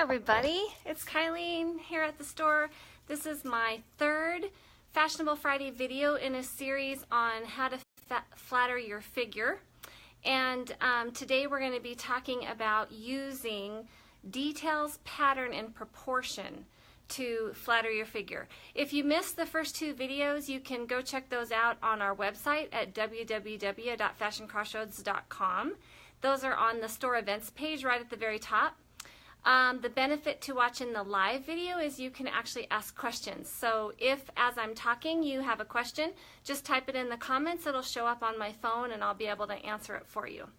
everybody, it's Kylene here at the store. This is my third Fashionable Friday video in a series on how to flatter your figure. And today we're going to be talking about using details, pattern, and proportion to flatter your figure. If you missed the first two videos, you can go check those out on our website at www.fashioncrossroads.com. Those are on the store events page right at the very top. The benefit to watching the live video is you can actually ask questions. So if, as I'm talking, you have a question, just type it in the comments. It'll show up on my phone and I'll be able to answer it for you.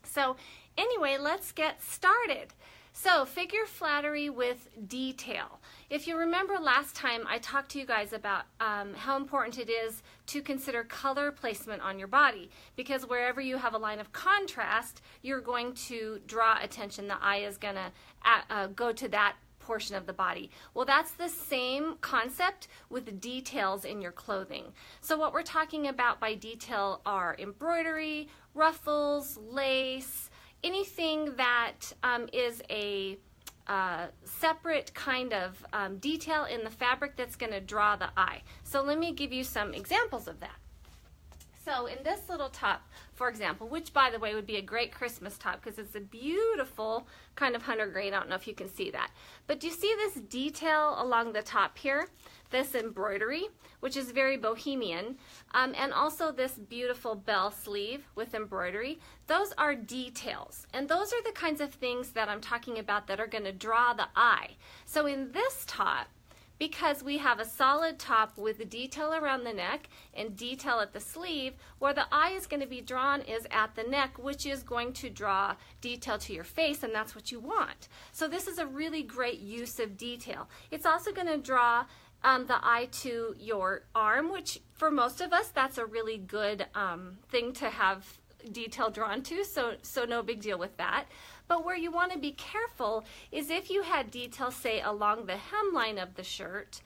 So anyway, let's get started. So figure flattery with detail. If you remember last time, I talked to you guys about how important it is to consider color placement on your body, because wherever you have a line of contrast, you're going to draw attention. The eye is going to go to that portion of the body. Well, that's the same concept with details in your clothing. So what we're talking about by detail are embroidery, ruffles, lace, anything that is a separate kind of detail in the fabric that's going to draw the eye. So let me give you some examples of that. So in this little top, for example, which by the way would be a great Christmas top because it's a beautiful kind of hunter green. I don't know if you can see that. But do you see this detail along the top here? This embroidery, which is very bohemian, and also this beautiful bell sleeve with embroidery. Those are details, and those are the kinds of things that I'm talking about that are going to draw the eye. So in this top, because we have a solid top with the detail around the neck and detail at the sleeve, where the eye is going to be drawn is at the neck, which is going to draw detail to your face, and that's what you want. So this is a really great use of detail. It's also going to draw the eye to your arm, which for most of us, that's a really good thing to have detail drawn to, so no big deal with that. But where you want to be careful is if you had detail, say, along the hemline of the shirt,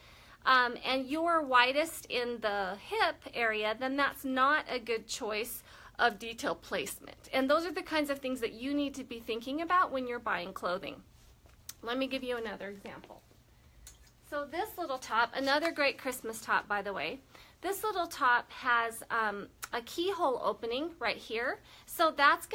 and you're widest in the hip area, then that's not a good choice of detail placement. And those are the kinds of things that you need to be thinking about when you're buying clothing. Let me give you another example. So this little top, another great Christmas top, by the way, this little top has a keyhole opening right here. So that's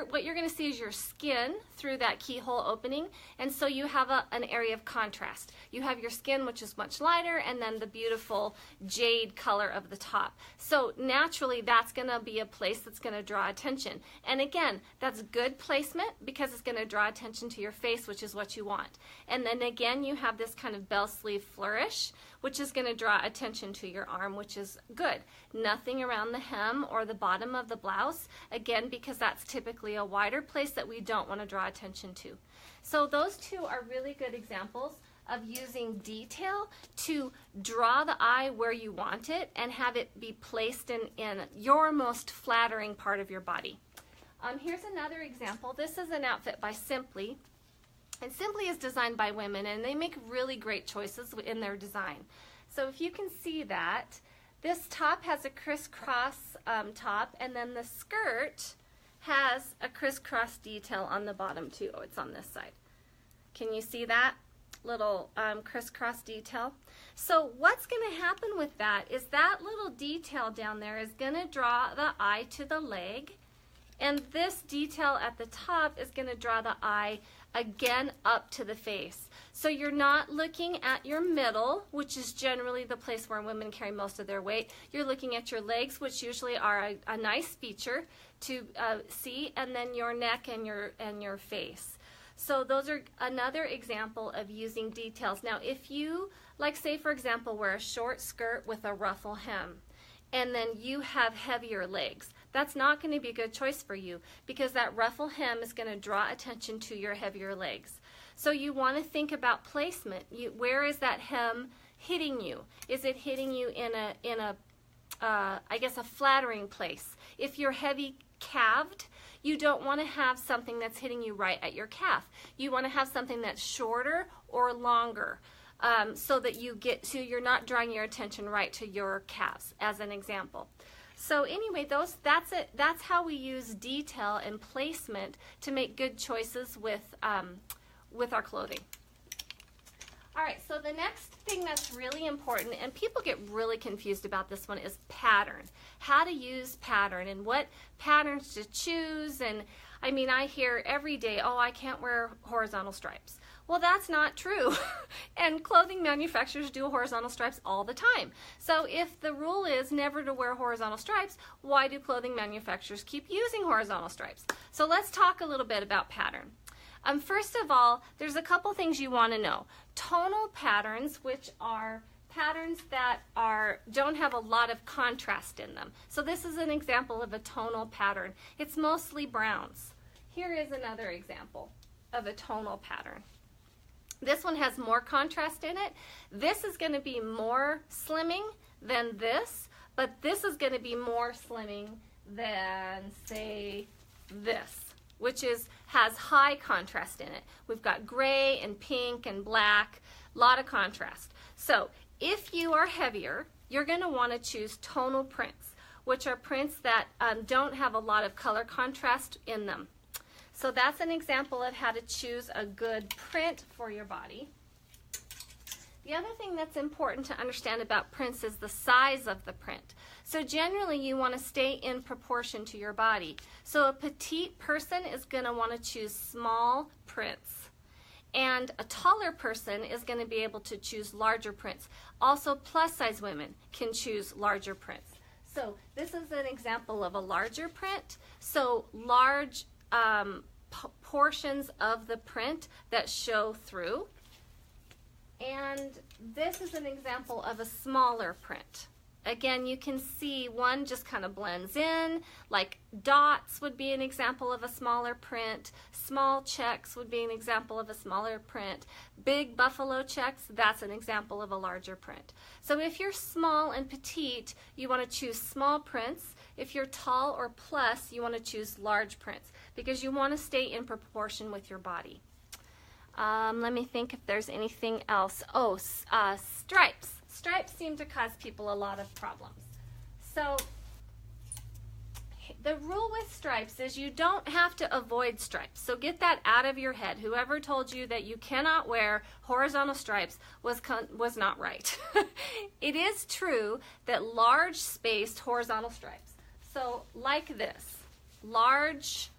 what you're gonna see is your skin through that keyhole opening, and so you have an area of contrast. You have your skin, which is much lighter, and then the beautiful jade color of the top. So naturally, that's gonna be a place that's gonna draw attention. And again, that's good placement because it's gonna draw attention to your face, which is what you want. And then again, you have this kind of bell sleeve flourish, which is gonna draw attention to your arm, which is good. Nothing around the hem or the bottom of the blouse, again, because that's typically a wider place that we don't want to draw attention to. So those two are really good examples of using detail to draw the eye where you want it and have it be placed in your most flattering part of your body. Here's another example. This is an outfit by Simply. And Simply is designed by women, and they make really great choices in their design. So if you can see that, this top has a crisscross top, and then the skirt has a crisscross detail on the bottom too. Oh, it's on this side. Can you see that little crisscross detail? So what's going to happen with that is that little detail down there is going to draw the eye to the leg, and this detail at the top is going to draw the eye again up to the face. So you're not looking at your middle, which is generally the place where women carry most of their weight. You're looking at your legs, which usually are a nice feature to see, and then your neck and your face. So those are another example of using details. Now if you, like say for example, wear a short skirt with a ruffle hem, and then you have heavier legs, that's not going to be a good choice for you because that ruffle hem is going to draw attention to your heavier legs. So you want to think about placement. Where is that hem hitting you? Is it hitting you in a I guess a flattering place? If you're heavy calved, you don't want to have something that's hitting you right at your calf. You want to have something that's shorter or longer. So that you're not drawing your attention right to your calves, as an example. So anyway, that's how we use detail and placement to make good choices with with our clothing. All right, so the next thing that's really important, and people get really confused about this one, is pattern. How to use pattern and what patterns to choose. And I mean, I hear every day, oh, I can't wear horizontal stripes. Well, that's not true. And clothing manufacturers do horizontal stripes all the time. So if the rule is never to wear horizontal stripes, why do clothing manufacturers keep using horizontal stripes? So let's talk a little bit about pattern. First of all, there's a couple things you want to know. Tonal patterns, which are patterns that don't have a lot of contrast in them. So this is an example of a tonal pattern. It's mostly browns. Here is another example of a tonal pattern. This one has more contrast in it. This is going to be more slimming than this, but this is going to be more slimming than, say, this, which has high contrast in it. We've got gray and pink and black, a lot of contrast. So if you are heavier, you're going to want to choose tonal prints, which are prints that don't have a lot of color contrast in them. So that's an example of how to choose a good print for your body. The other thing that's important to understand about prints is the size of the print. So generally you want to stay in proportion to your body. So a petite person is going to want to choose small prints. And a taller person is going to be able to choose larger prints. Also, plus size women can choose larger prints. So this is an example of a larger print. So large portions of the print that show through. And this is an example of a smaller print. Again, you can see one just kind of blends in, like dots would be an example of a smaller print. Small checks would be an example of a smaller print. Big buffalo checks, that's an example of a larger print. So if you're small and petite, you want to choose small prints. If you're tall or plus, you want to choose large prints because you want to stay in proportion with your body. Let me think if there's anything else. Oh, stripes. Stripes seem to cause people a lot of problems. So the rule with stripes is you don't have to avoid stripes. So get that out of your head. Whoever told you that you cannot wear horizontal stripes was not right. It is true that large spaced horizontal stripes, so like this, large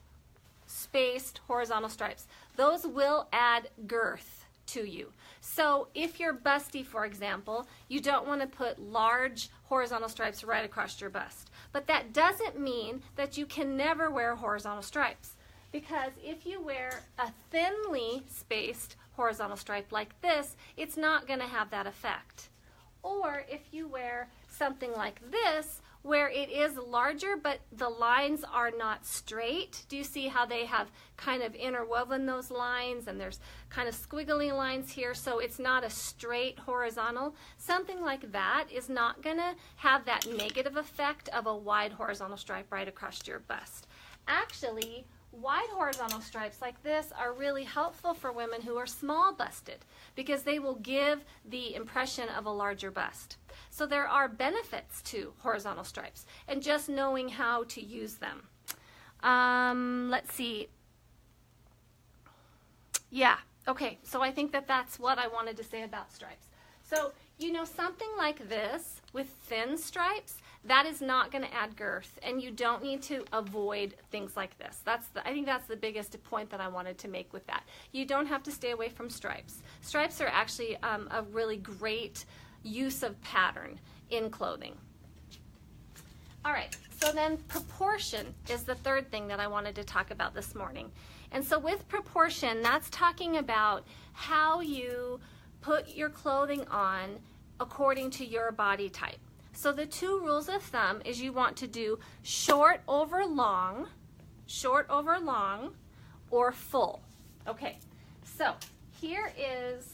spaced horizontal stripes, those will add girth to you. So if you're busty, for example, you don't want to put large horizontal stripes right across your bust. But that doesn't mean that you can never wear horizontal stripes. Because if you wear a thinly spaced horizontal stripe like this, it's not going to have that effect. Or if you wear something like this, where it is larger but the lines are not straight. Do you see how they have kind of interwoven those lines and there's kind of squiggly lines here, so it's not a straight horizontal? Something like that is not going to have that negative effect of a wide horizontal stripe right across your bust. Actually, wide horizontal stripes like this are really helpful for women who are small busted because they will give the impression of a larger bust. So there are benefits to horizontal stripes and just knowing how to use them. Let's see. Yeah, okay, so I think that that's what I wanted to say about stripes. So, you know, something like this with thin stripes, that is not going to add girth, and you don't need to avoid things like this. I think that's the biggest point that I wanted to make with that. You don't have to stay away from stripes. Stripes are actually a really great use of pattern in clothing. All right, so then proportion is the third thing that I wanted to talk about this morning. And so with proportion, that's talking about how you put your clothing on according to your body type. So the two rules of thumb is you want to do short over long, or full. Okay, so here is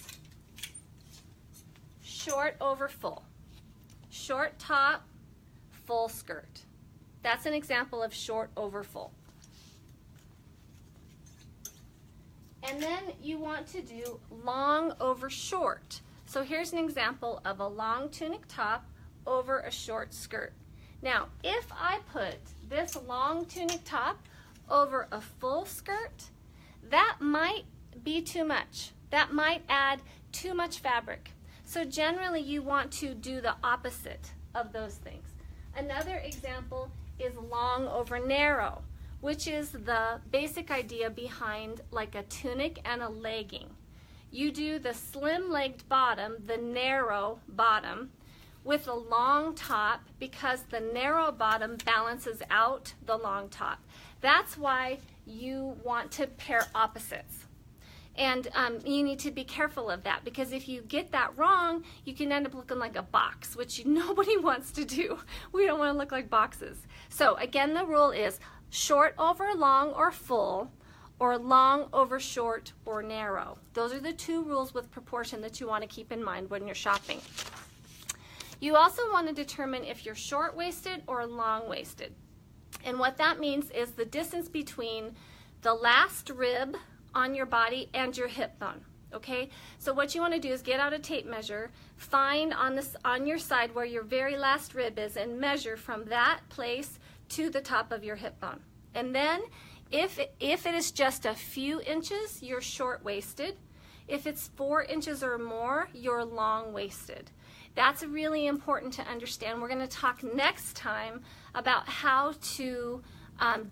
short over full. Short top, full skirt. That's an example of short over full. And then you want to do long over short. So here's an example of a long tunic top over a short skirt. Now, if I put this long tunic top over a full skirt, that might be too much. That might add too much fabric. So generally you want to do the opposite of those things. Another example is long over narrow, which is the basic idea behind like a tunic and a legging. You do the slim-legged bottom, the narrow bottom, with a long top because the narrow bottom balances out the long top. That's why you want to pair opposites. And you need to be careful of that, because if you get that wrong, you can end up looking like a box, which nobody wants to do. We don't want to look like boxes. So again, the rule is short over long or full, or long over short or narrow. Those are the two rules with proportion that you want to keep in mind when you're shopping. You also want to determine if you're short-waisted or long-waisted. And what that means is the distance between the last rib on your body and your hip bone. Okay, so what you want to do is get out a tape measure, find on your side where your very last rib is, and measure from that place to the top of your hip bone. And then if it is just a few inches, you're short-waisted. If it's 4 inches or more, you're long-waisted. That's really important to understand. We're going to talk next time about how to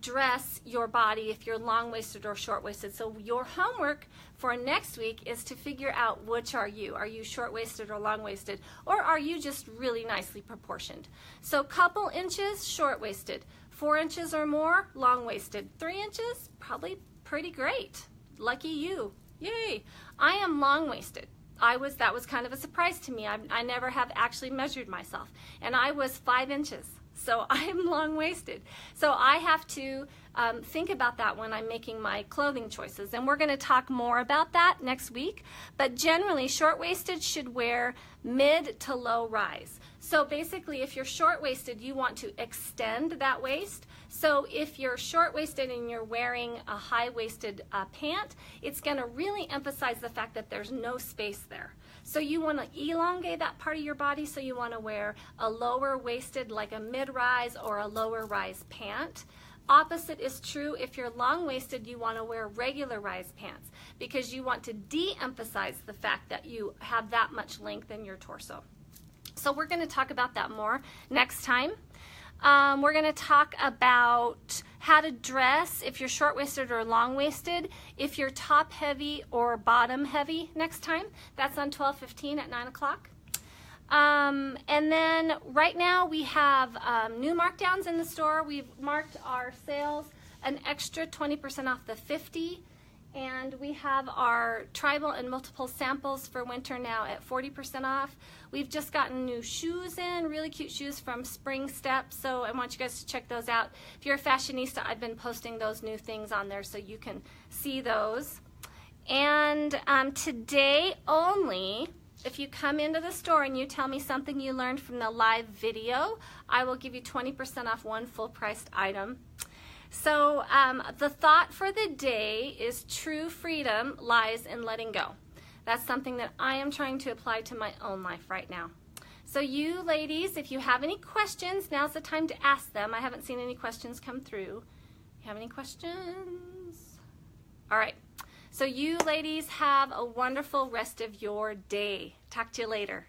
dress your body if you're long-waisted or short-waisted. So your homework for next week is to figure out which are you. Are you short-waisted or long-waisted? Or are you just really nicely proportioned? So couple inches, short-waisted. 4 inches or more, long-waisted. 3 inches, probably pretty great. Lucky you. Yay! I am long-waisted. That was kind of a surprise to me. I never have actually measured myself. And I was 5 inches. So I am long-waisted. So I have to think about that when I'm making my clothing choices. And we're going to talk more about that next week. But generally, short-waisted should wear mid to low rise. So basically, if you're short-waisted, you want to extend that waist. So if you're short-waisted and you're wearing a high-waisted pant, it's going to really emphasize the fact that there's no space there. So you want to elongate that part of your body, so you want to wear a lower-waisted, like a mid-rise or a lower-rise pant. Opposite is true. If you're long-waisted, you want to wear regular rise pants because you want to de-emphasize the fact that you have that much length in your torso. So we're going to talk about that more next time. We're going to talk about how to dress if you're short-waisted or long-waisted, if you're top-heavy or bottom-heavy next time. That's on 12/15 at 9 o'clock. And then right now we have new markdowns in the store. We've marked our sales an extra 20% off the 50. And we have our tribal and multiple samples for winter now at 40% off. We've just gotten new shoes in, really cute shoes from Spring Step, so I want you guys to check those out. If you're a fashionista, I've been posting those new things on there so you can see those. And today only, if you come into the store and you tell me something you learned from the live video, I will give you 20% off one full-priced item. So the thought for the day is true freedom lies in letting go. That's something that I am trying to apply to my own life right now. So you ladies, if you have any questions, now's the time to ask them. I haven't seen any questions come through. You have any questions? All right. So you ladies have a wonderful rest of your day. Talk to you later.